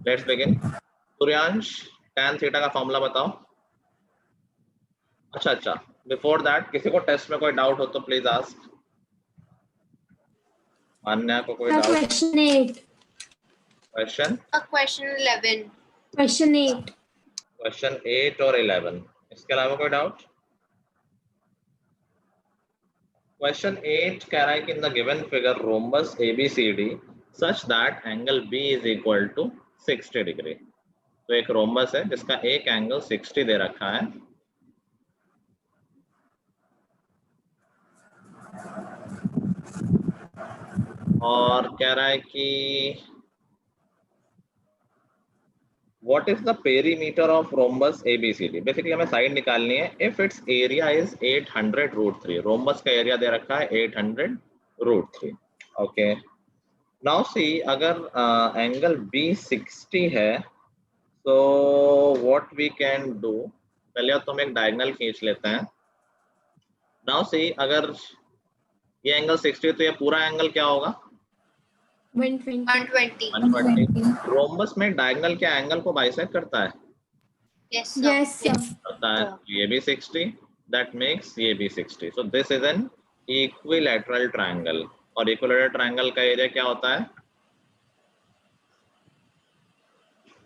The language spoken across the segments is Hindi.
Let's begin. Suryansh tan theta का फॉर्मूला बताओ। अच्छा, बिफोर दैट किसी को टेस्ट में कोई डाउट हो तो प्लीज आस्क। मान्या को कोई doubt? Question 8. Question Question 11. Question 8. Question 8 और 11, इसके अलावा कोई डाउट? क्वेश्चन 8 कह रहा है कि in the given figure rhombus ABCD such that angle B is equal to 60 degree. तो एक रोम्बस है जिसका एक एंगल 60 दे रखा है, और कह रहा है कि what is the perimeter of rhombus ABCD। Basically हमें साइड निकालनी है। If it's area is 800√3, rhombus का एरिया दे रखा है 800√3। ओके, नाउ सी अगर एंगल B 60 है तो व्हाट वी कैन डू, पहले तो हम एक डायगोनल खींच लेते हैं। नाउ सी अगर ये एंगल 60 तो ये पूरा एंगल क्या होगा? 120. 120. रोम्बस में डायगोनल क्या एंगल को बाइसेक्ट करता है? Yes, sir. Yes, sir. करता है। ये भी 60, दैट मेक्स ये भी 60। So this is an equilateral triangle, और इक्विलैटरल ट्रायंगल का एरिया क्या होता है?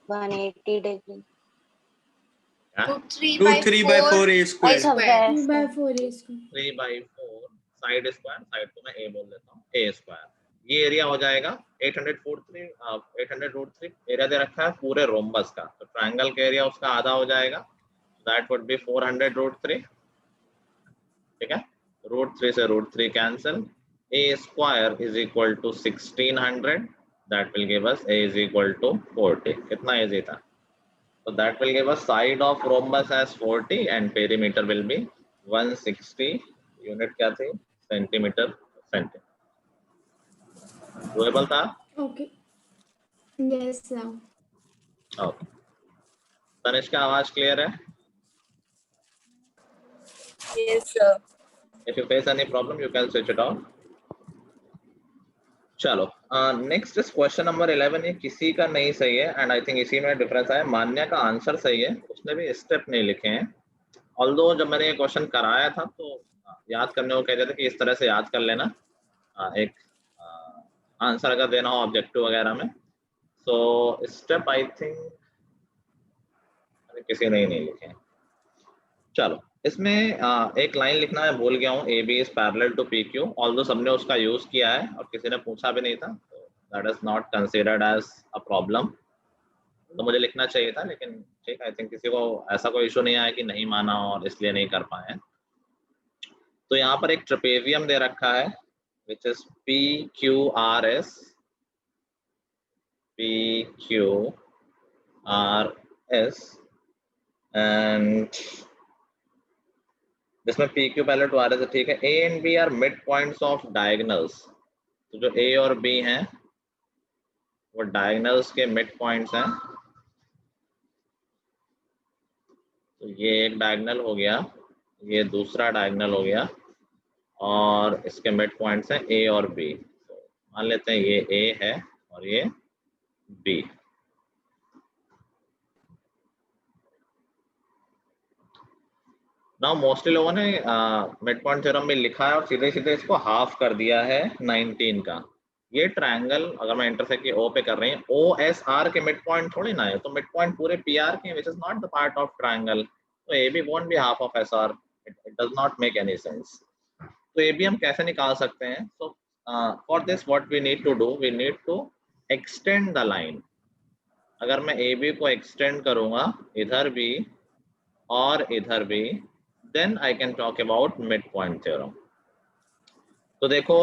180 degree. Root 3 Root 3 by 4 a square. ऐसा square. 2 by 4 is 3/4 side square, side को मैं a बोल देता हूँ, a स्क्वायर। ये एरिया हो जाएगा 800√3 एरिया दे रखा है पूरे रोम्बस का, तो ट्रायंगल का एरिया उसका आधा हो जाएगा, दैट वुड बी 400√3। ठीक है, √3 से √3 cancel, a square is equal to 1600, that will give us a is equal to 40। कितना इजी था? So that will give us side of rhombus as 40 and perimeter will be 160 unit क्या थी? Centimetre centimetre. डुएबल था? Okay. Yes, sir. Okay, Tanishq का आवाज क्लियर है? Yes, sir. If you face any problem you can switch it on. चलो नेक्स्ट इज क्वेश्चन नंबर 11। ये किसी का नहीं सही है एंड आई थिंक इसी में डिफरेंस है। मान्या का आंसर सही है, उसने भी स्टेप नहीं लिखे हैं। ऑल्दो जब मैंने ये क्वेश्चन कराया था तो याद करने को कहते थे कि इस तरह से याद कर लेना एक आंसर अगर देना हो ऑब्जेक्टिव वगैरह में। सो स्टेप आई थिंक किसी ने ही नहीं लिखे हैं। चलो इसमें एक लाइन लिखना मैं भूल गया हूँ, AB is parallel to PQ। Although सबने उसका यूज किया है और किसी ने पूछा भी नहीं था, तो that is not considered as a problem. तो मुझे लिखना चाहिए था, लेकिन ठीक, आई थिंक किसी को ऐसा कोई इशू नहीं आया कि नहीं माना और इसलिए नहीं कर पाए। तो यहाँ पर एक ट्रेपेजियम दे रखा है विच इज PQRS, एंड जिसमें PQ पैरेलल टू RS है। ठीक है, A and B are mid points of diagonals. तो जो A और B हैं वो डायगोनल्स के मिड पॉइंट्स हैं। तो ये एक डायगोनल हो गया, ये दूसरा डायगोनल हो गया, और इसके मिड पॉइंट्स हैं A और B। तो मान लेते हैं ये A है और ये B। नाउ मोस्टली लोगों ने मिड पॉइंट थ्योरम में लिखा है और सीधे सीधे इसको हाफ कर दिया है 19 का। ये ट्रायंगल अगर मैं इंटरसेक्ट O पे कर रही है, OSR के मिड पॉइंट थोड़ी ना है, तो मिड पॉइंट पूरे PR के which is not the part of triangle, तो AB won't be half of SR, it does not make any sense. तो AB हम कैसे निकाल सकते हैं? So for this what we need to do, we need to extend the line. अगर मैं AB को एक्सटेंड करूंगा इधर भी और इधर भी, then I can talk about midpoint theorem। तो देखो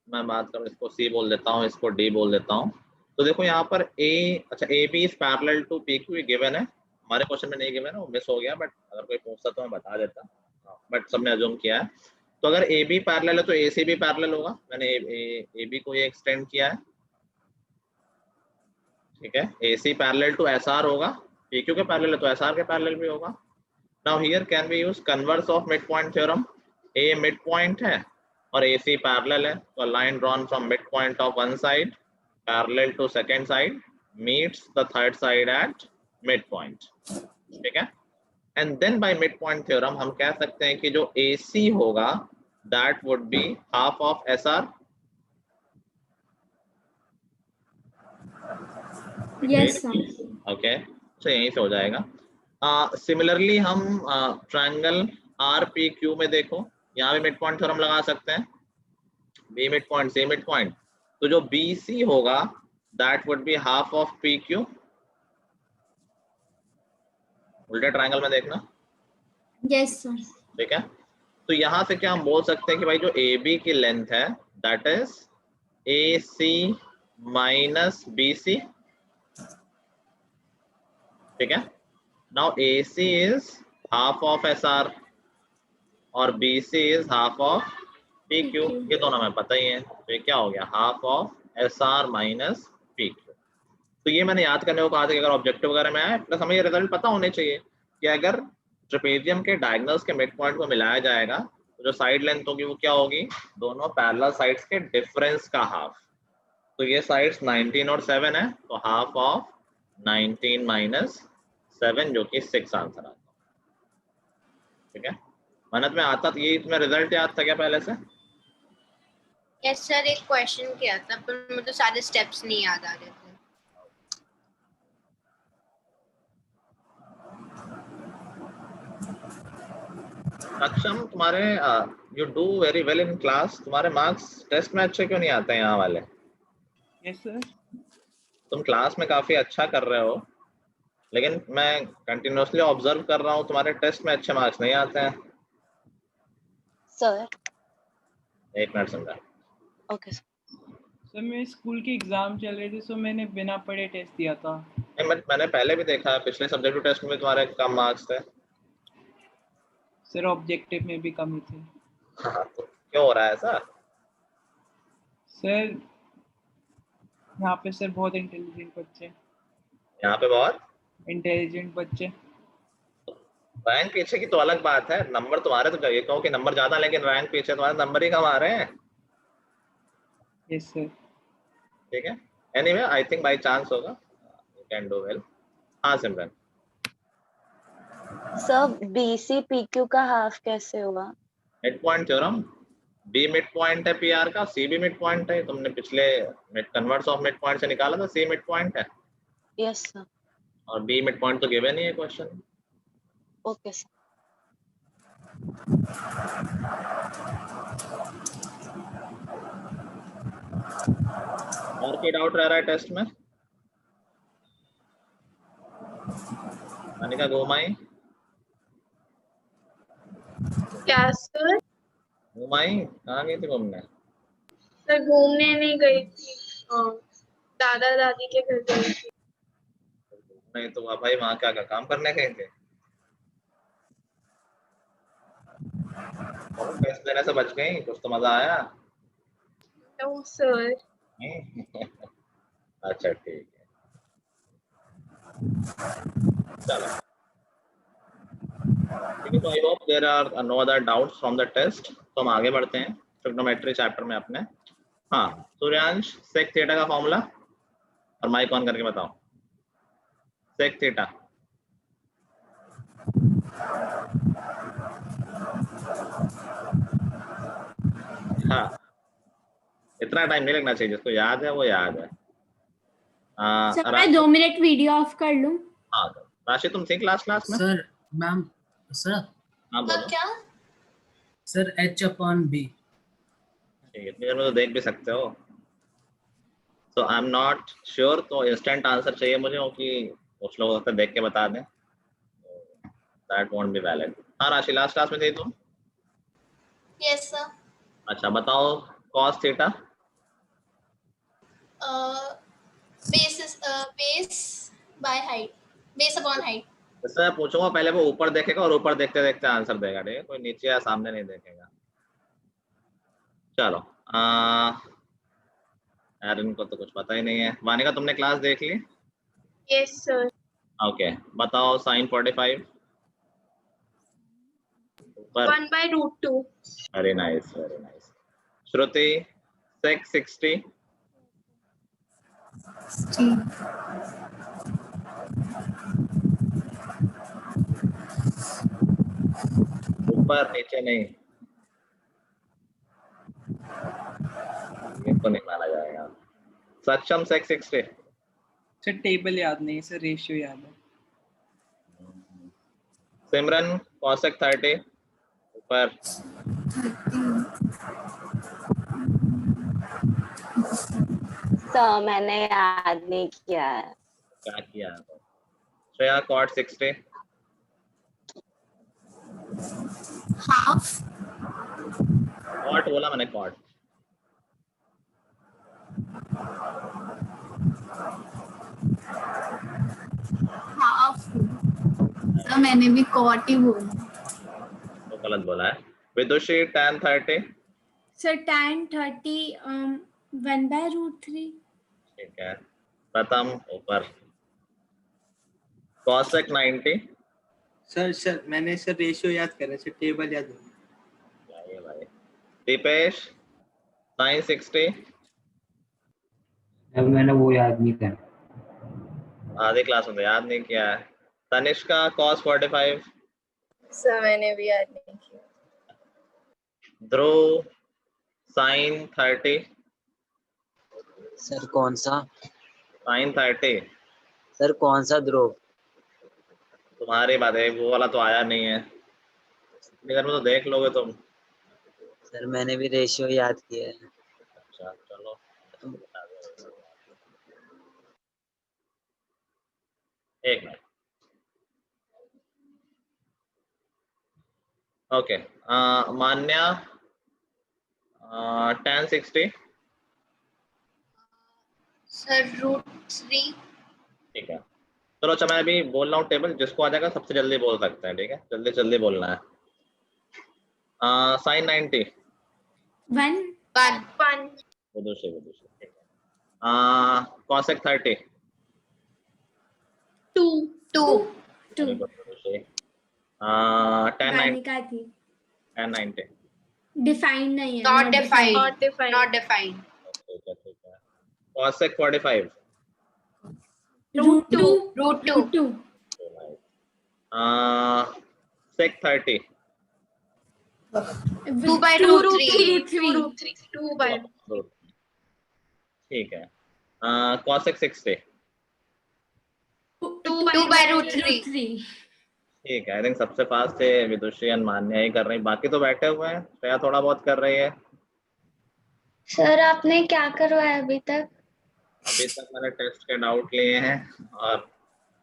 मैं बात करूँ, इसको C बोल देता हूँ, इसको D बोल देता हूँ। तो देखो यहाँ पर AB is parallel to PQ, ये गिवन है, हमारे क्वेश्चन में नहीं गिवन है, वो मिस हो गया, बट अगर कोई पूछता तो मैं बता देता, बट सबने अज्यूम किया है। तो अगर AB पैरेलल है तो AC भी पैरेलल होगा। मैंने AB को ये एक्सटेंड किया है, ठीक है। AC पैरेलल टू SR होगा, PQ के पैरेलल है तो SR के पैरेलल भी होगा। Now here can we use converse of midpoint theorem? A midpoint है और AC parallel है, तो line drawn from midpoint of one side parallel to second side meets the third side at midpoint, ठीक है। and then by midpoint theorem हम कह सकते हैं कि जो AC होगा that would be half of SR। Yes, sir. Okay, तो यहीं से हो जाएगा। सिमिलरली हम ट्रायंगल RPQ में देखो, यहाँ भी मिड पॉइंट थ्योरम लगा सकते हैं, B mid point C mid point, तो जो BC होगा that would be half of PQ। उल्टे ट्रायंगल में देखना, Yes, sir. ठीक है। तो यहाँ से क्या हम बोल सकते हैं कि भाई जो AB की लेंथ है that is AC minus BC, ठीक है। Now AC is half of SR और BC is half of PQ, ये दोनों हमें पता ही है, तो ये क्या हो गया half of SR minus PQ। तो ये मैंने याद करने को कहा था कि अगर ऑब्जेक्टिव वगैरह में आए प्लस हमें ये रिजल्ट पता होने चाहिए कि अगर ट्रेपेजियम के डायगोनल्स के मिड पॉइंट को मिलाया जाएगा तो जो साइड लेंथ होगी वो क्या होगी, दोनों पैरेलल साइड्स के डिफरेंस का हाफ। तो ये साइड्स 19 और 7 है, तो हाफ ऑफ 19 माइनस 7 जो कि 6 आंसर आता है, ठीक है। मेहनत में आता तो ये तुम्हें रिजल्ट याद था क्या पहले से? यस सर, एक क्वेश्चन किया था पर मुझे सारे स्टेप्स नहीं याद आ रहे थे। अक्षम, तुम्हारे you do very well in class, तुम्हारे मार्क्स टेस्ट में अच्छे क्यों नहीं आते हैं यहाँ वाले? Yes sir. तुम क्लास में काफी अच्छा कर रहे हो, लेकिन मैं कंटिन्यूअसली ऑब्जर्व कर रहा हूँ तुम्हारे टेस्ट में अच्छे मार्क्स नहीं आते हैं। सर एक मिनट समझा। ओके सर मेरे स्कूल के एग्जाम चल रहे थे तो मैंने बिना पढ़े टेस्ट दिया था। नहीं, मैंने पहले भी देखा है, पिछले सब्जेक्टिव टेस्ट में तुम्हारे कम मार्क्स थे। सर ऑब्जेक्टिव में भी कमी थी। हाँ, तो क्यों हो रहा है ऐसा? सर यहाँ पे सर बहुत इंटेलिजेंट बच्चे, यहाँ पे बहुत इंटेलिजेंट बच्चे। रैंक पीछे की तो अलग बात है, नंबर तुम्हारे तो ये कहो कि नंबर ज्यादा, लेकिन रैंक पीछे, तुम्हारे नंबर ही कम आ रहे हैं। Yes sir. ठीक है, anyway I think by chance होगा, यू कैन डू वेल। हाँ सिमरन। सर BC PQ का हाफ कैसे हुआ? Mid point theorem, B mid point है पीआर का, सी भी मिड पॉइंट है, तुमने पिछले कन्वर्ट्स ऑफ मिड पॉइंट से निकाला था, सी मिड पॉइंट है यस सर। और बी मिड पॉइंट तो गिवन ही है क्वेश्चन। Okay sir. और कोई डाउट रह रहा है टेस्ट में? अनिका घुमाई, क्या सर? घुमाई कहाँ गई थी घूमने? सर घूमने नहीं गई थी, दादा दादी के घर गई थी। नहीं तो भाई वहाँ क्या काम करने गए थे? टेस्ट देने से बच गई, कुछ तो मजा आया? No sir. अच्छा ठीक है, चलो ठीक है। तो I hope there are no other doubts from the test, तो हम आगे बढ़ते हैं ट्रिग्नोमेट्री चैप्टर में अपने। हाँ सूर्यांश, सेक थीटा का फॉर्मूला और माइक ऑन करके बताओ। सेक थीटा, हाँ इतना टाइम नहीं लगना चाहिए, जिसको याद है वो याद है। सर मैं 2 मिनट वीडियो ऑफ कर लूं? हाँ राशि तुम थी क्लास में? सर मैम सर हाँ बोलो। क्या सर H/B। ठीक है, इतनी देर में तो देख भी सकते हो। तो आई एम नॉट श्योर, तो इंस्टेंट आंसर चाहिए मुझे, क्योंकि कुछ लोग होते देख के बता दें, दैट वोंट बी वैलिड। हाँ राशि लास्ट क्लास में थी तुम? Yes sir. अच्छा बताओ cos theta. Base by height, base upon height. जैसे मैं पूछूंगा पहले वो ऊपर देखेगा और ऊपर देखते देखते आंसर देगा, ठीक है, कोई नीचे या सामने नहीं देखेगा। चलो यार इनको तो कुछ पता ही नहीं है। वानिका तुमने क्लास देख ली? Yes sir. ओके बताओ sin 45 ऊपर। 1/√2। Very nice very nice. Shruti sec 60 ऊपर नीचे नहीं, ये तो नहीं माना जाएगा। सक्षम सेक्स 60। सर टेबल याद नहीं सर, रेशियो याद है। सिमरन कॉसेक 30 ऊपर। सर मैंने याद नहीं किया है। क्या किया है तो? श्रेया कॉट 60। हाफ कॉट बोला मैंने, कॉट। हाफ सर मैंने भी कॉट ही बोला। तो गलत बोला है। विदुषी tan 30। Sir tan 30 1/√3। ठीक है। प्रथम ऊपर। कॉसेक 90। सर मैंने सर रेशियो याद करा, सर टेबल याद नहीं। ये भाई। दीपेश sin 60। अब मैंने वो याद नहीं करा। आधी क्लास में याद नहीं किया है। तनिष्का cos 45। सर मैंने भी याद नहीं किया। ध्रुव sin 30। सर कौन सा? sin 30। सर कौन सा ध्रुव? तुम्हारी बात है, वो वाला तो आया नहीं है, इधर में तो देख लोगे तुम। सर मैंने भी रेशियो याद किया है। अच्छा चलो, एक मिनट। ओके, मान्या tan 60। सर √3। ठीक है, चलो। अच्छा मैं अभी बोल रहा हूँ टेबल, जिसको आ जाएगा सबसे जल्दी बोल सकते हैं, ठीक है? जल्दी जल्दी बोलना है। sin 90। 1 1 विदुषी ठीक है। cosec 30। 2 very good, विदुषी। tan 90। गानिका थी। tan 90। डिफाइन नहीं है। Not defined. Not defined. Not defined. ठीक है ठीक है। cosec 45। √2 √2 sec 30। 2/√3 2/√3 ठीक है। cosec 60। 2/√3 ठीक है, आई थिंक सबसे फास्ट है विदुषी और मान्या ही कर रही, बाकी तो बैठे हुए हैं। श्रेया थोड़ा बहुत कर रही है। सर आपने क्या करवाया अभी तक? अभी तक मैंने टेस्ट के डाउट लिए हैं और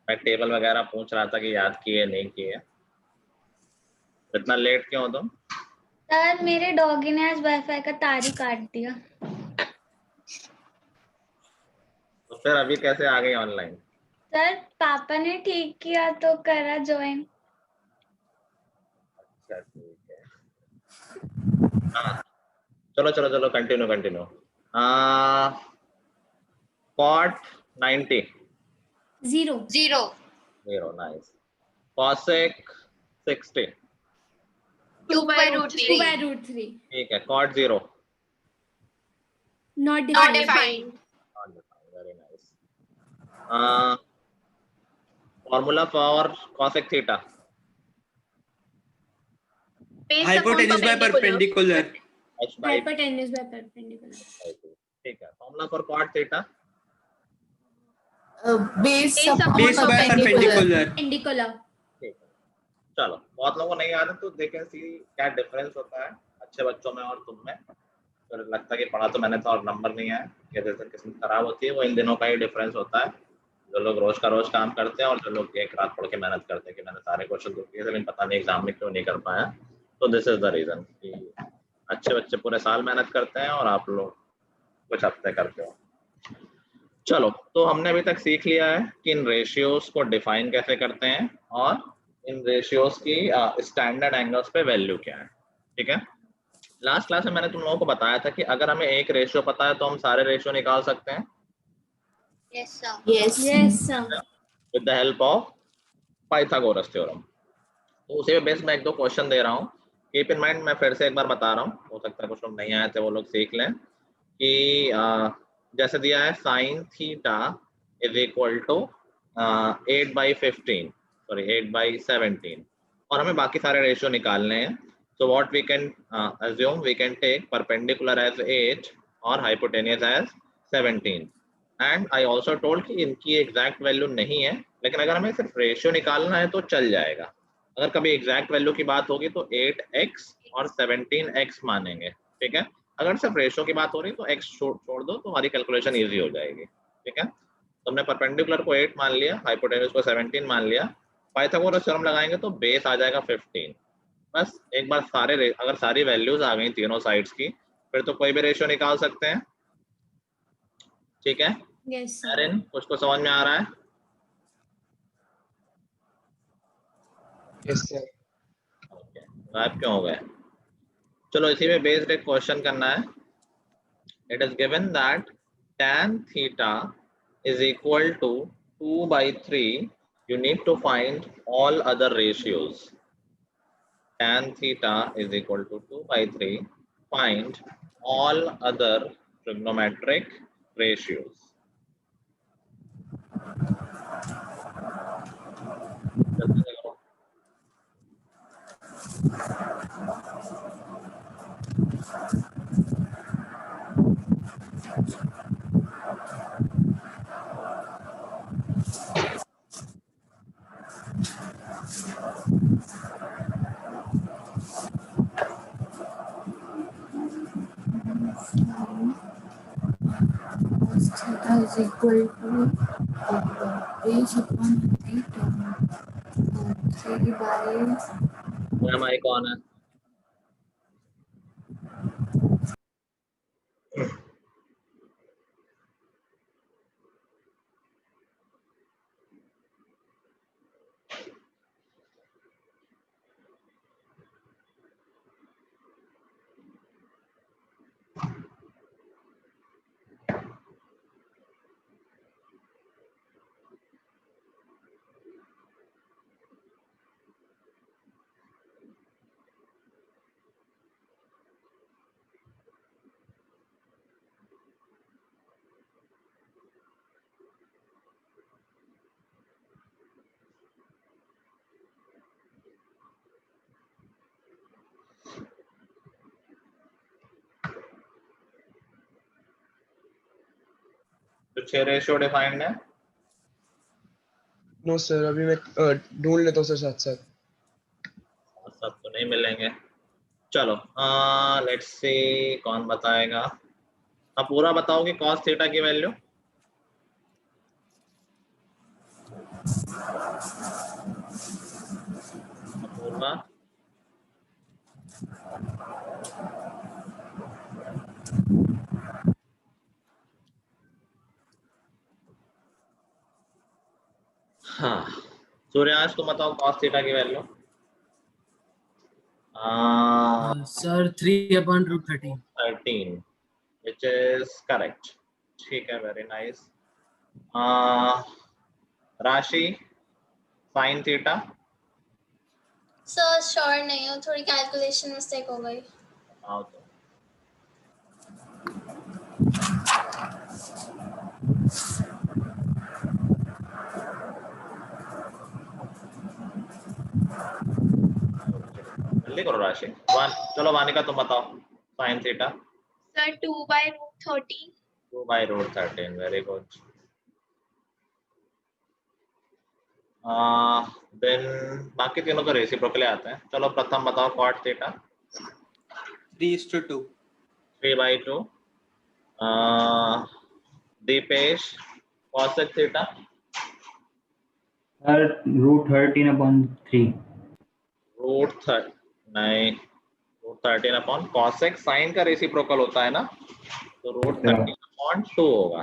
मैं टेबल वगैरह पूछ रहा था कि याद किए नहीं किए। इतना लेट क्यों हो तुम? सर मेरे डॉगी ने आज वाईफाई का तार ही काट दिया। तो फिर अभी कैसे आ गई ऑनलाइन? सर पापा ने ठीक किया तो करा ज्वाइन। अच्छा ठीक है। हाँ चलो चलो चलो, कंटिन्यू। cot 90। 0 नाइस। cosec 60। 2/√3 ठीक है। cot 0। not Not defined defined. Very nice. Formula for cosec theta. Hypotenuse by perpendicular. h by hypotenuse by perpendicular ठीक है। Formula for cot theta. Base base by perpendicular. perpendicular ठीक है, चलो। बहुत लोगों को नहीं याद है तो देखें सी क्या डिफरेंस होता है अच्छे बच्चों में और तुम में। तो लगता है कि पढ़ा तो मैंने तो और नंबर नहीं आया, या जैसे किस्मत खराब होती है, वो इन दिनों का ही डिफरेंस होता है। जो लोग रोज का रोज काम करते हैं और जो लोग एक रात पढ़ के मेहनत करते हैं कि मैंने सारे क्वेश्चन तो किए लेकिन पता नहीं एग्जाम में क्यों नहीं कर पाया। तो दिस इज द रीजन कि अच्छे बच्चे पूरे साल मेहनत करते हैं और आप लोग कुछ हफ्ते करते हो। चलो, तो हमने अभी तक सीख लिया है कि इन रेशियोज को डिफाइन कैसे करते हैं और इन रेशियोज की स्टैंडर्ड एंगल्स पे वैल्यू क्या है। ठीक है, लास्ट क्लास में मैंने तुम लोगों को बताया था कि अगर हमें एक रेशियो पता है तो हम सारे रेशियो निकाल सकते हैं Yes, sir. yes sir with the help of Pythagoras theorem. तो उसी पे बेस मैं एक दो क्वेश्चन दे रहा हूँ, कीप इन माइंड। मैं फिर से एक बार बता रहा हूँ, हो सकता है कुछ लोग नहीं आए थे वो लोग सीख लें कि जैसे दिया है sine theta is equal to 8/15 sorry 8/17 और हमें बाकी सारे रेशियो निकालने हैं. So what we can assume, we can take perpendicular as 8 और hypotenuse as 17. And I also told कि इनकी एग्जैक्ट वैल्यू नहीं है, लेकिन अगर हमें सिर्फ रेशियो निकालना है तो चल जाएगा. अगर कभी एग्जैक्ट वैल्यू की बात होगी तो 8x और 17x मानेंगे. ठीक है. अगर सिर्फ रेशियो की बात हो रही तो x छोड़ दो तो हमारी कैलकुलेशन इजी हो जाएगी. ठीक है. तो हमने परपेंडिकुलर को 8 मान लिया, हाइपोटेन्यूज को 17 मान लिया. पाइथागोरस थ्योरम लगाएंगे तो बेस आ जाएगा 15. बस एक बार अगर सारी वैल्यूज आ गई तीनों साइड्स की, फिर तो कोई भी रेशियो निकाल सकते हैं. ठीक है. Yes sir. एरिन, कुछ तो समझ में आ रहा है? Yes sir. ओके, गायब क्यों हो गए? चलो इसी में बेस्ड एक क्वेश्चन करना है. It is given that tan theta is equal to 2/3. You need to find all other ratios. Tan theta is equal to 2/3. Find all other trigonometric ratios. Theta is equal to 3/. मेरा माइक ऑन है. तो 6 रेशियो डिफाइंड है. नो सर, अभी मैं ढूंढ लेता हूँ सर साथ साथ. सब तो नहीं मिलेंगे. चलो लेट्स सी कौन बताएगा. अब पूरा बताओगे cos थीटा की वैल्यू. पूरा हाँ. सूर्यांश तुम बताओ cos थीटा की value. Sir 3/√13. 13 which is correct. ठीक है, very nice. राशि sin थीटा. सर श्योर नहीं हूँ, थोड़ी कैलकुलेशन मिस्टेक हो गई. आओ तो जल्दी करो राशि. चलो वानिका तुम बताओ sin theta. Sir 2/√13. 2/√13. Very good. Then बाकी तीनों तो रेसिप्रोकली आते हैं. चलो प्रथम बताओ cot theta. 3:2. 3/2. Deepesh cosec theta. Sir √13/3. नहीं, √13 cosec साइन का रेसिप्रोकल होता है ना, तो √13/2 होगा.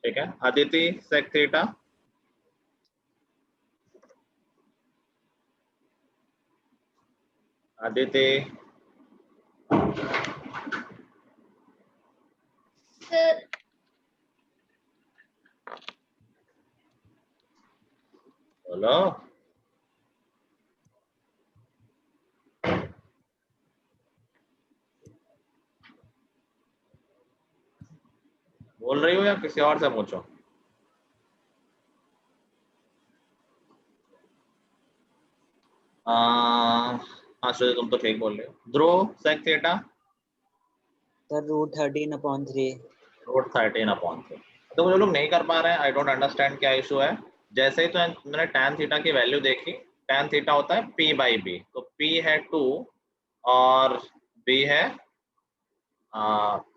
ठीक है. Aditi sec theta. Aditya sir बोलो. बोल रही हो या किसी और से पूछो? हाँ श्रुति तुम तो ठीक बोल रहे हो। ध्रुव, सेक थीटा? सर √13/3। √13/3। तो जो लोग नहीं कर पा रहे हैं, आई डोंट अंडरस्टैंड क्या इशू है। जैसे ही तो मैंने tan थीटा की वैल्यू देखी, tan थीटा होता है p/b, तो p है 2 और b है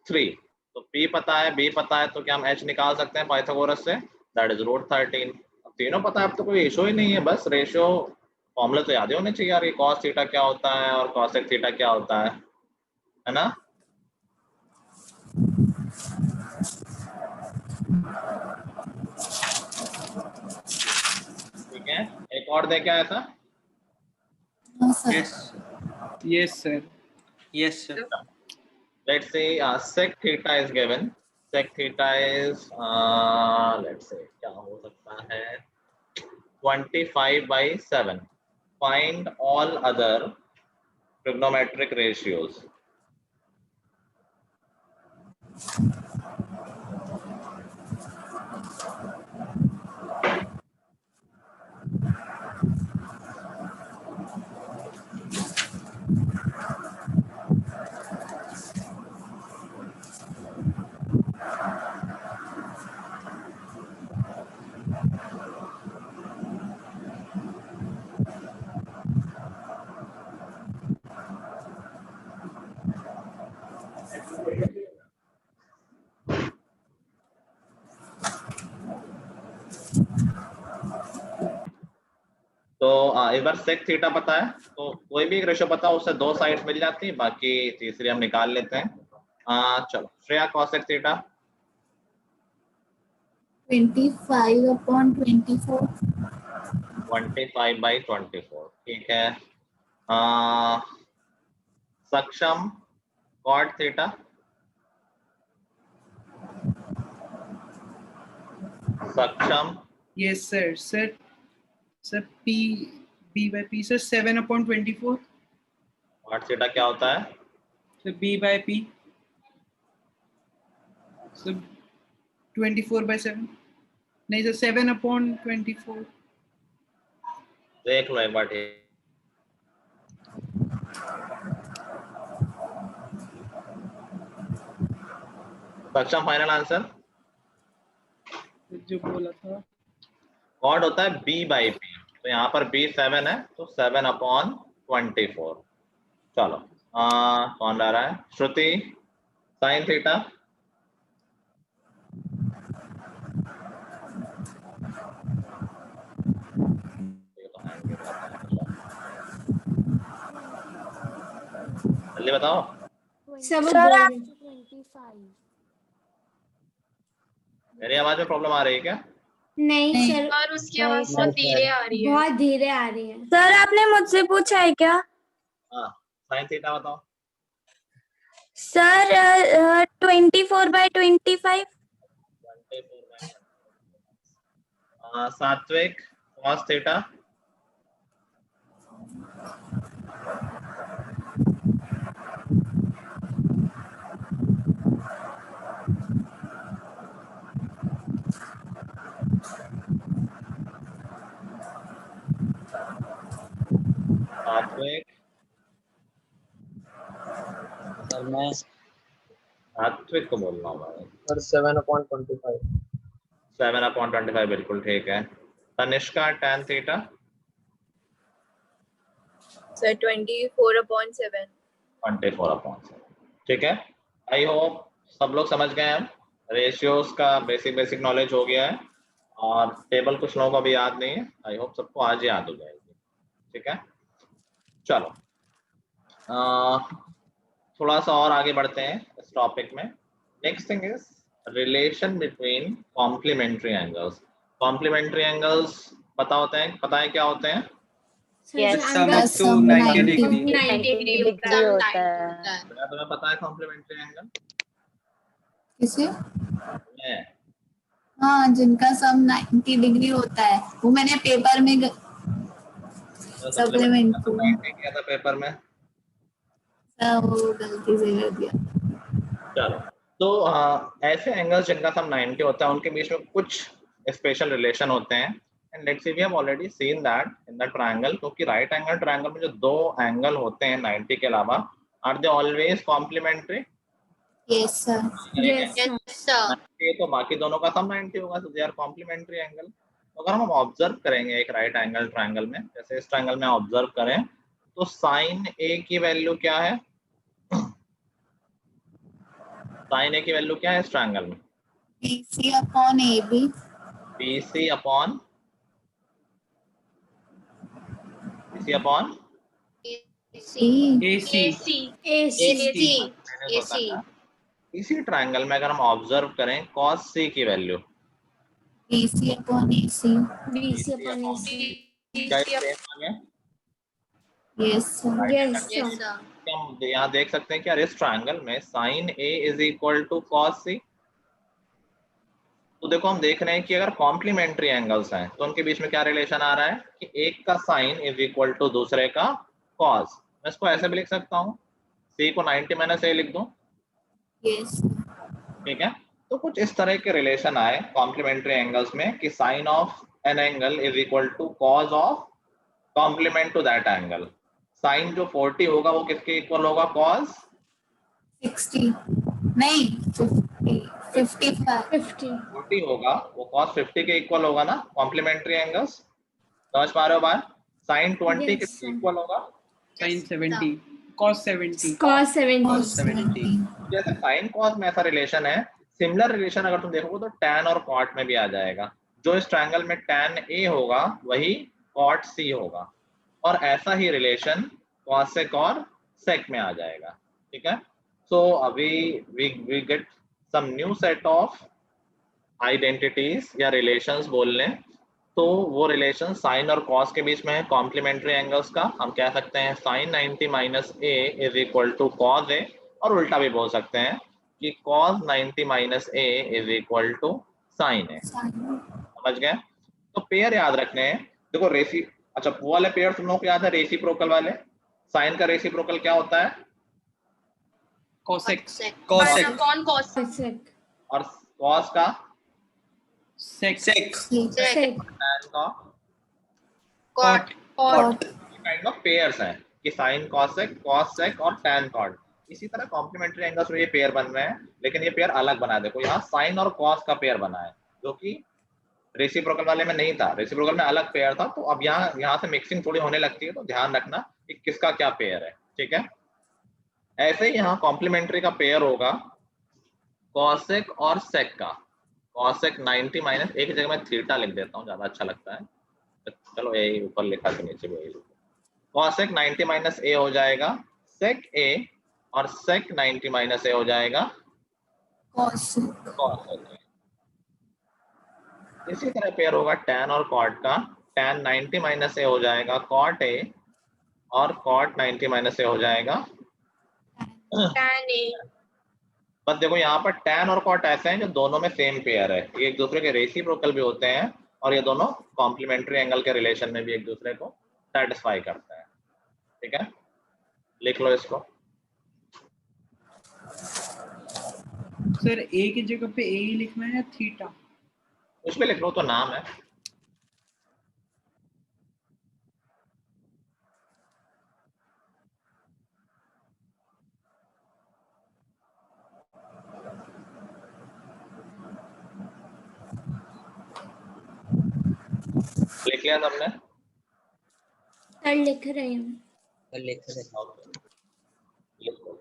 3, तो p पता है, b पता है, तो क्या हम h निकाल सकते हैं पाइथागोरस से? That is √13। तीनों पता है, अब तो कोई इशू ही नहीं है, बस रेशियो फॉर्मूला तो याद ही होने चाहिए यार, ये cos थीटा क्या होता है और cosec थीटा क्या होता है ना? ठीक है, एक और दे क्या ऐसा? Yes, sir. Yes, sir. Let's say sec theta is given. Sec theta is let's say क्या हो सकता है? 25/7. Find all other trigonometric ratios. तो एक बार sec थीटा पता है, तो कोई भी एक रेशियो पता है, उससे 2 साइड्स मिल जाती है, बाकी तीसरी हम निकाल लेते हैं। चलो श्रेया, cosec थीटा? 25/24। 25/24, ठीक है। सक्षम, cot थीटा? सक्षम? Yes, sir. Sir, B/P, sir, 7/24. cot theta क्या होता है? So B/P. So 24/7. नहीं sir, 7/24. देख लो एक बार, ठीक। सक्षम, फाइनल आंसर? जो बोला था। कॉट होता है b/p, तो यहाँ पर b 7 है, तो 7/24। चलो कौन ला रहा है? श्रुति, साइन थीटा? जल्दी बताओ। मेरी आवाज में प्रॉब्लम आ रही है क्या? नहीं सर, और उसकी आवाज बहुत धीरे आ रही है। बहुत धीरे आ रही है। सर आपने मुझसे पूछा है क्या? हाँ, साइन थीटा बताओ। सर 24/25। सात्विक, cos थीटा? सात्विक? सर मैं सात्विक को बोलना होगा। सर 7/25। 7/25 बिल्कुल ठीक है। Tanishka, tan theta? सर 24/7। 24/7, ठीक है। आई होप सब लोग समझ गए हैं। रेशियोज का बेसिक नॉलेज हो गया है, और टेबल कुछ लोगों को भी याद नहीं है, आई होप सबको आज याद हो जाएगी, ठीक है। चलो थोड़ा सा और आगे बढ़ते हैं इस टॉपिक में। Next thing is relation between complementary angles. Complementary angles पता है क्या होते हैं? Sum up to 90 degree. 90 degree होता है। तुम्हें पता है कॉम्प्लीमेंट्री एंगल? किसे? हाँ, जिनका सम 90 डिग्री होता है, वो मैंने पेपर में सप्लीमेंट्री किया था पेपर में, वो गलती से कर दिया। चलो तो ऐसे एंगल्स जिनका सम 90 होता है उनके बीच में कुछ स्पेशल रिलेशन होते हैं and let's see we have already seen that in the triangle, क्योंकि राइट एंगल ट्रायंगल में जो दो एंगल होते हैं 90 के अलावा, are they always complementary? Yes, sir. Yes, sir. तो बाकी दोनों का सम 90 होगा, तो दे आर कॉम्प्लीमेंट्री एंगल। तो अगर हम ऑब्जर्व करेंगे एक राइट एंगल ट्रायंगल में, जैसे इस ट्रायंगल में ऑब्जर्व करें, तो साइन ए की वैल्यू क्या है? साइन ए की वैल्यू क्या है इस ट्रायंगल में? BC upon AB. BC upon C. AC. इसी ट्रायंगल में अगर हम ऑब्जर्व करें cos C की वैल्यू BC upon AC. क्या ये same आ गया? Yes, sir. Yes, sir. हम यहाँ देख सकते हैं कि यार इस ट्रायंगल में sin A is equal to cos C। तो देखो हम देख रहे हैं कि अगर कॉम्प्लीमेंट्री एंगल्स हैं तो उनके बीच में क्या रिलेशन आ रहा है कि एक का साइन इज इक्वल टू दूसरे का कॉस। मैं इसको ऐसे भी लिख सकता हूँ, C को 90 माइनस A लिख दूं, Yes. ठीक है। तो कुछ इस तरह के रिलेशन आए कॉम्प्लीमेंट्री एंगल्स में कि sine of an angle is equal to cos of complement to that angle. Sine जो 40 होगा वो किसके इक्वल होगा? कॉस 60. नहीं, 50. 55. 40 होगा, वो cos 50 के इक्वल होगा ना कॉम्प्लीमेंट्री एंगल्स। समझ पा रहे हो बात? sin 20 किसके इक्वल होगा? sin 70 cos 70 जैसे sin cos में ऐसा रिलेशन है, सिमिलर रिलेशन अगर तुम देखोगे तो tan और cot में भी आ जाएगा। जो इस ट्रायंगल में tan A होगा वही cot C होगा, और ऐसा ही रिलेशन cosec और sec में आ जाएगा, ठीक है। सो अभी we get some new set of identities या रिलेशंस बोल लें, तो वो रिलेशन साइन और कॉस के बीच में है कॉम्प्लीमेंट्री एंगल्स का। हम कह सकते हैं sine 90 minus A is equal to cos A, और उल्टा भी बोल सकते हैं कि cos 90 minus A is equal to sine A. समझ गए? तो पेयर याद रखने हैं। देखो अच्छा वो वाले पेयर तुम लोगों को याद है, रेसिप्रोकल वाले। साइन का रेसिप्रोकल क्या होता है? cosec और कॉस का sec tan का Cot. काइंड ऑफ पेयर्स हैं कि साइन कॉसेक, कॉसेक और tan कॉट। इसी तरह कॉम्प्लीमेंट्री एंगल्स में ये पेयर बन रहे हैं, लेकिन ये पेयर अलग बना है। देखो यहाँ साइन और कॉस का पेयर बना है, जो कि रेसिप्रोकल वाले में नहीं था। रेसिप्रोकल में अलग पेयर था, तो अब यहाँ से मिक्सिंग थोड़ी होने लगती है, तो ध्यान रखना कि किसका क्या पेयर है, ठीक है। ऐसे ही यहाँ कॉम्प्लीमेंट्री का पेयर होगा कॉसेक और सेक का। कॉसेक 90 माइनस, एक जगह मैं थीटा लिख देता हूँ, ज्यादा अच्छा लगता है। चलो ए ऊपर लिखा के नीचे भी कॉसेक 90 माइनस ए हो जाएगा सेक ए, और सेक 90 माइनस ए हो जाएगा कॉसेक ए। इसी तरह पेयर होगा tan और cot का। tan 90 माइनस ए हो जाएगा cot ए, और cot 90 माइनस ए हो जाएगा tan A. बस देखो यहाँ पर tan और cot ऐसे हैं जो दोनों में सेम पेयर है, ये एक दूसरे के रेसिप्रोकल भी होते हैं, और ये दोनों कॉम्प्लीमेंट्री एंगल के रिलेशन में भी एक दूसरे को सेटिस्फाई करते हैं, ठीक है। लिख लो इसको। सर ए की जगह पे ए ही लिखना है या थीटा? कुछ भी लिख लो, तो नाम है। लिख लिया तुमने? सर लिख रही हूँ। लिख रहे लिखो।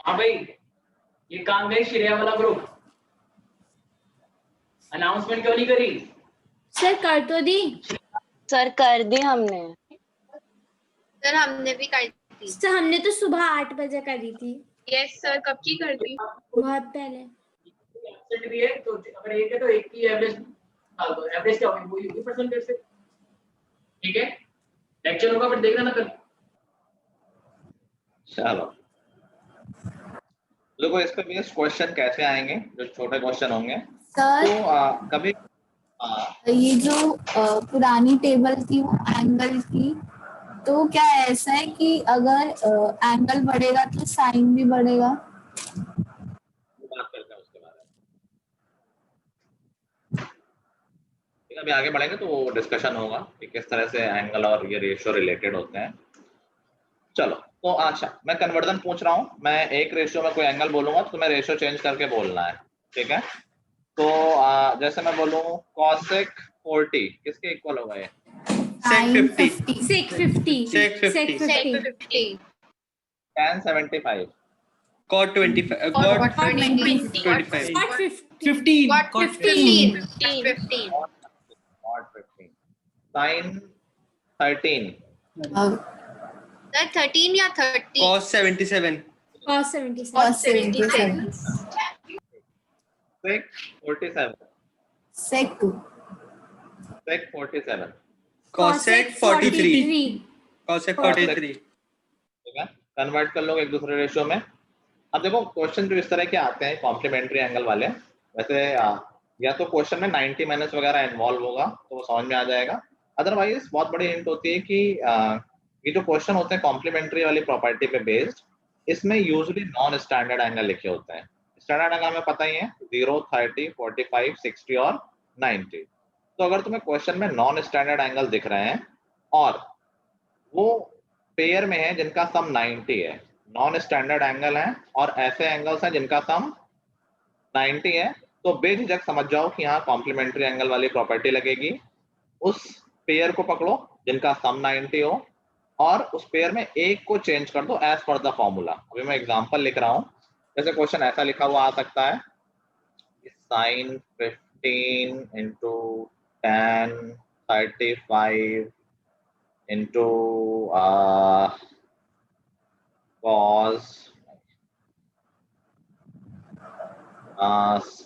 हाँ भाई, ये काम गई श्रेया वाला ग्रुप, अनाउंसमेंट क्यों नहीं करी? सर कर तो दी। सर कर दी हमने। सर हमने भी कर दी। सर हमने तो सुबह 8 बजे करी थी। यस सर, कब की कर दी? बहुत पहले। एब्सेंट भी है, तो अगर एक है तो एक की एवरेज डाल दो। एवरेज क्या होगी? वो होगी परसेंटेज से, ठीक है। लेक्चर होगा फिर देखना ना कल। चलो देखो इस पे बेस्ड क्वेश्चन कैसे आएंगे, जो छोटे क्वेश्चन होंगे सर तो कभी ये जो पुरानी टेबल थी वो एंगल की, तो क्या ऐसा है कि अगर एंगल बढ़ेगा तो साइन भी बढ़ेगा? बात करते हैं उसके बारे में, ठीक है। अभी आगे बढ़ेंगे तो वो डिस्कशन होगा कि किस तरह से एंगल और ये रेशियो रिलेटेड होते हैं। चलो तो अच्छा, मैं कन्वर्जन पूछ रहा हूँ, मैं एक रेशियो में कोई एंगल बोलूंगा तो तुम्हें रेशियो चेंज करके बोलना है, ठीक है। तो जैसे मैं बोलूँ cosec 40 किसके इक्वल होगा ये? Sec 50. Sec 50. Sec 50. Sec 50. tan 75 Cot 25. Cot 25. Cot 50. 15. Got Cot 15. 15. 15. not 15 sin 13 Sir, 13 या 30? Cos 77. Cos 77. Cos 77. sec 47 Sec 2. sec 47, Cosec 43. Cosec 43. ठीक है। कन्वर्ट कर लो एक दूसरे रेशियो में। अब देखो क्वेश्चन जो इस तरह के आते हैं कॉम्प्लीमेंट्री एंगल वाले, वैसे या तो क्वेश्चन में 90 माइनस वगैरह इन्वॉल्व होगा तो वो समझ में आ जाएगा, अदरवाइज बहुत बड़ी हिंट होती है कि ये जो क्वेश्चन होते हैं कॉम्प्लीमेंट्री वाली प्रॉपर्टी पे बेस्ड, इसमें यूजुअली नॉन स्टैंडर्ड एंगल लिखे होते हैं। स्टैंडर्ड एंगल में पता ही है 0, 30, 45, 60 और 90। तो अगर तुम्हें क्वेश्चन में नॉन स्टैंडर्ड एंगल दिख रहे हैं और वो पेयर में है जिनका सम 90 है, नॉन स्टैंडर्ड एंगल है और ऐसे एंगल्स हैं जिनका सम 90 है, तो बेझिझक समझ जाओ कि यहाँ कॉम्प्लीमेंट्री एंगल वाली प्रॉपर्टी लगेगी। उस पेयर को पकड़ो जिनका सम 90 हो और उस पेयर में एक को चेंज कर दो एज पर द फॉर्मूला। अभी मैं एग्जांपल लिख रहा हूँ, जैसे क्वेश्चन ऐसा लिखा हुआ आ सकता है sin 15 into tan 35 into cos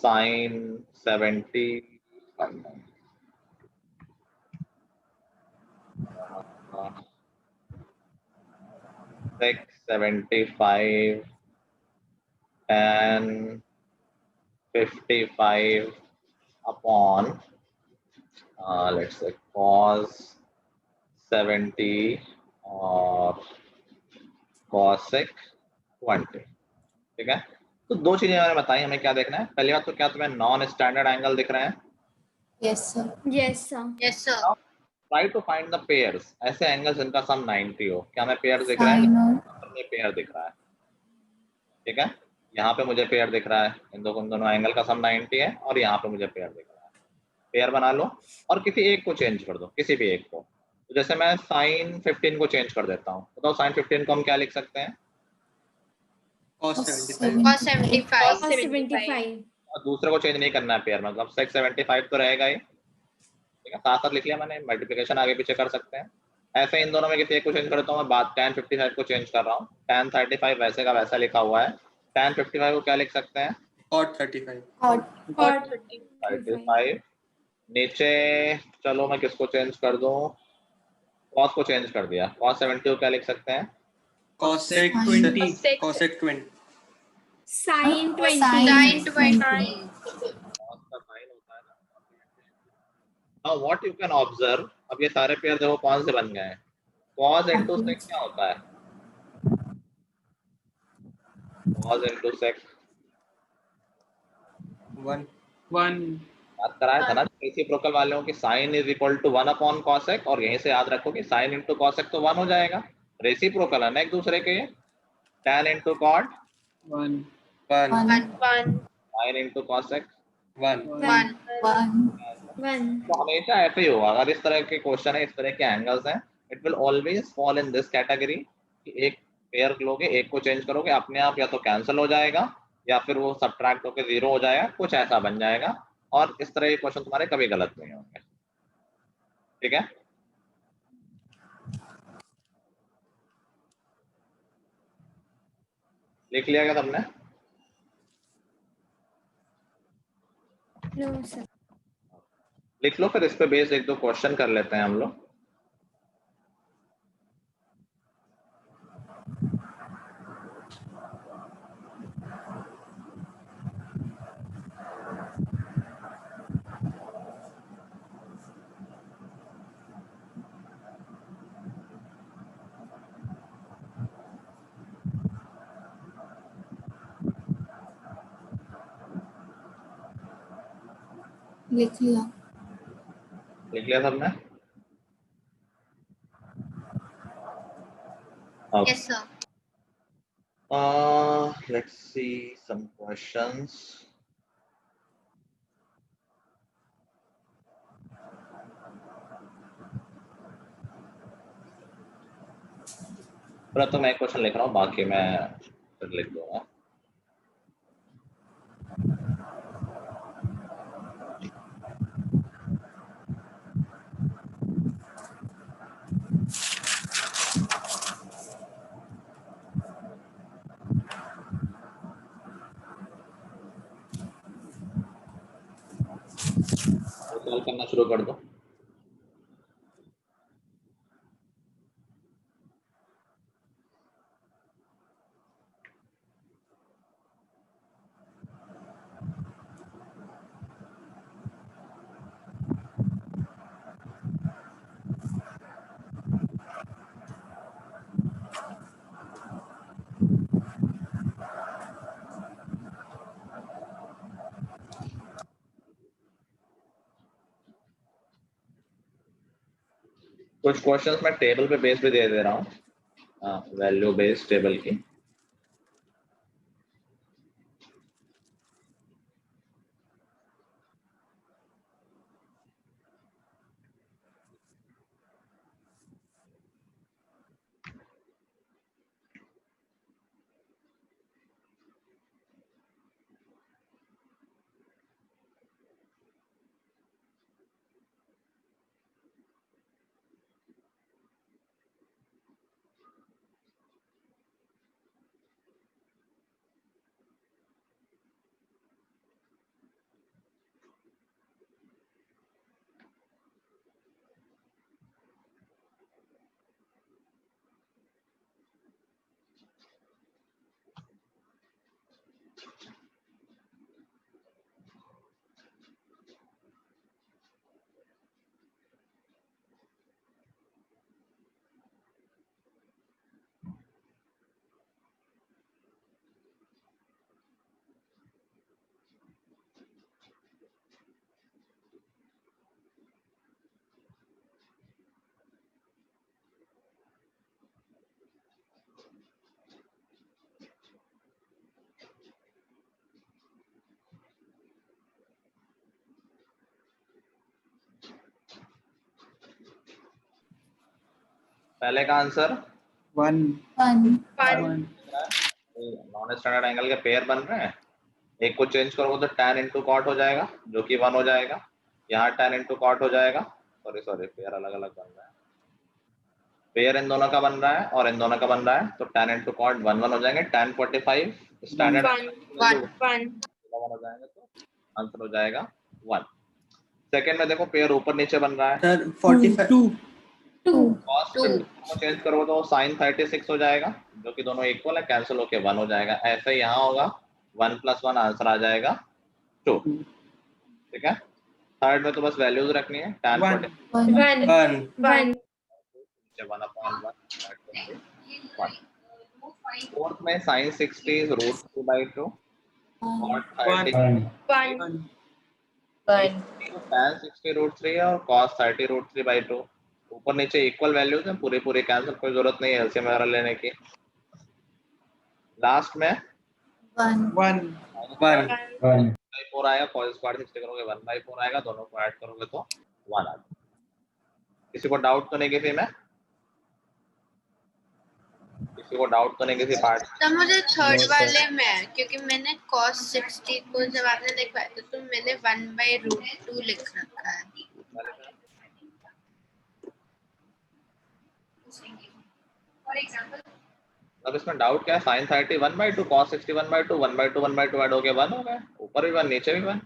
sin 70 sec 75 tan 55 upon let's say cos 70 और cosec 20, ठीक है। तो दो चीजें मैंने बताई, हमें क्या देखना है। पहली बात तो क्या तुम्हें नॉन स्टैंडर्ड एंगल दिख रहे हैं? Yes, sir. Yes, sir. Yes, sir. Try to find the pairs, ऐसे एंगल्स जिनका सम 90 हो। क्या हमें पेयर दिख रहा है? Sine और ये पेयर दिख रहा है, ठीक है। यहाँ पे मुझे पेयर दिख रहा है, इन दोनों एंगल का सम 90 है और यहाँ पे मुझे पेयर दिख रहा है। पेयर बना लो और किसी एक को चेंज कर दो, किसी भी एक को। तो जैसे मैं sin 15 को चेंज कर देता हूँ, बताओ sin 15 को हम क्या लिख सकते हैं? Cos 75. Cos 75. Cos 75. और दूसरे को चेंज नहीं करना है पेयर में, मतलब sec 75 तो रहेगा ही, ठीक है। साथ साथ लिख लिया मैंने, मल्टीप्लिकेशन आगे पीछे कर सकते हैं। ऐसे इन दोनों में किसी एक को चेंज करता हूँ, मैं बात tan 55 को चेंज कर रहा हूँ। tan 35 वैसे का वैसा लिखा हुआ है, tan 55 को क्या लिख सकते हैं? Cot 35. Cot 35 नीचे, चलो मैं किसको चेंज कर दूं, cos को चेंज कर दिया, cos 70 को क्या लिख सकते हैं? Cosec 20. Cosec 20. Sin 20. Sin 20. cos का sin होता है ना। Now what you can observe, अब ये सारे पेयर देखो कौन से बन गए हैं? cos into sec क्या होता है? cos into sec 1. बात कराया था ना रेसिप्रोकल वालों की, sin is equal to 1 upon cosec, और यहीं से याद रखो कि sin इंटू cosec तो 1 हो जाएगा, रेसिप्रोकल है ना एक दूसरे के। tan into cot 1. sin into cosec 1. 1. 1. तो हमेशा ऐसे ही होगा। अगर इस तरह के क्वेश्चन है, इस तरह के एंगल्स हैं, it will always fall in this category कि एक पेयर लोगे, एक को चेंज करोगे, अपने आप या तो कैंसिल हो जाएगा या फिर वो सब्ट्रैक्ट होकर 0 हो जाएगा, कुछ ऐसा बन जाएगा, और इस तरह के क्वेश्चन तुम्हारे कभी गलत नहीं होंगे, ठीक है। लिख लिया क्या तुमने? No, sir. लिख लो, फिर इस पे बेस्ड एक दो क्वेश्चन कर लेते हैं हम लोग। लिख लिया। लिख लिया सबने? Okay. Yes, sir. Let's see some questions. तो मैं क्वेश्चन लिख रहा हूँ, बाकी मैं फिर लिख दूंगा। सॉल्व करना शुरू कर दो। कुछ क्वेश्चंस मैं टेबल पे बेस भी दे रहा हूँ, वैल्यू बेस्ड टेबल की। पहले का आंसर 1 नॉन स्टैंडर्ड एंगल के पेयर बन रहे हैं। एक को चेंज करोगे तो tan इंटू कॉट हो जाएगा, जो कि 1 हो जाएगा। यहाँ tan इंटू कॉट हो जाएगा। सॉरी पेयर अलग अलग बन रहा है। पेयर इन दोनों का बन रहा है और इन दोनों का बन रहा है, तो tan इंटू कॉट 1 1 हो जाएंगे। tan 45 स्टैंडर्ड 1 1 हो जाएगा, तो आंसर हो जाएगा 1। सेकंड में देखो पेयर ऊपर नीचे बन रहा है। सर 45 कॉस को चेंज करो तो sin 36 हो जाएगा, जो कि दोनों इक्वल है, कैंसिल होके 1 हो जाएगा। ऐसे यहाँ होगा 1 + 1 आंसर आ जाएगा 2। ठीक है। थर्ड में तो बस वैल्यूज रखनी है। tan 1 1 फोर्थ में sin 60 is √2/2 और 30 1 tan 60 √3 है और cos 30 √3/2। ऊपर नीचे इक्वल वैल्यूज हैं, पूरी कैंसिल, कोई जरूरत नहीं है एलसीएम वगैरह लेने की। लास्ट में 1 4 आएगा, cos स्क्वायर 60 करोगे 1/4 आएगा, दोनों को ऐड करोगे तो 1 आ जाएगा। किसी को डाउट तो नहीं किसी में? किसी को डाउट तो नहीं किसी पार्ट? तो मुझे थर्ड वाले में, क्योंकि मैंने cos 60 को जब आपने लिखवाया तो मैंने 1/√2 लिख रखा है। अब इसमें डाउट क्या है? sin 30 1/2, cos 60 1/2, 1/2 1/2 ऐड हो गया 1 हो गया। ऊपर भी 1 नीचे भी 1।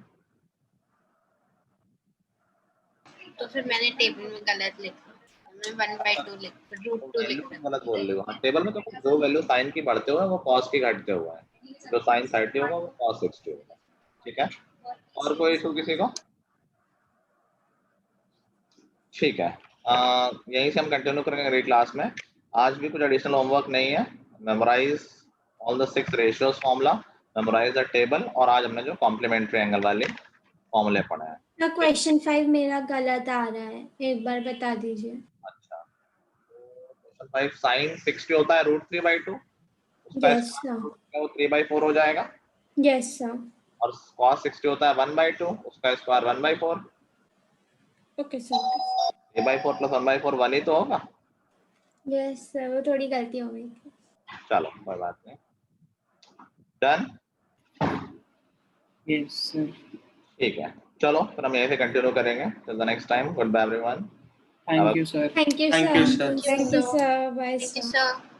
तो फिर मैंने टेबल में गलत लिखा, मैं 1/2 √2 लिख रहा। गलत बोल रही हो। टेबल में तो जो वैल्यू sin की बढ़ते हुए वो cos की घटते हुए है, जो sin 30 होगा वो cos 60 होगा। ठीक है। और कोई इशू किसी को? ठीक है। यहीं से हम कंटिन्यू करेंगे अगली क्लास में। आज भी कुछ एडिशनल होमवर्क नहीं है। Memorise all the 6 ratios formula, memorise the table, और आज हमने जो कॉम्प्लीमेंट्री एंगल वाले फॉर्मूले पढ़े हैं। क्वेश्चन 5 मेरा गलत आ रहा है, एक बार बता दीजिए। अच्छा, क्वेश्चन 5 sin 60 होता है √3/2, उसका यस स्क्वायर सर। वो 3/4 हो जाएगा। Yes sir. और cos 60 होता है 1/2, उसका स्क्वायर 1/4। Okay sir. 3/4 + 1/4 1 ही तो होगा। यस सर, वो थोड़ी गलती हो गई थी। चलो कोई बात नहीं, डन। Yes sir. ठीक है, चलो फिर हम यहीं से कंटिन्यू करेंगे। Till the next time, good bye everyone. Thank you sir. Thank you Thank you, सर। sir. Thank you sir. Bye Thank you, सर। sir.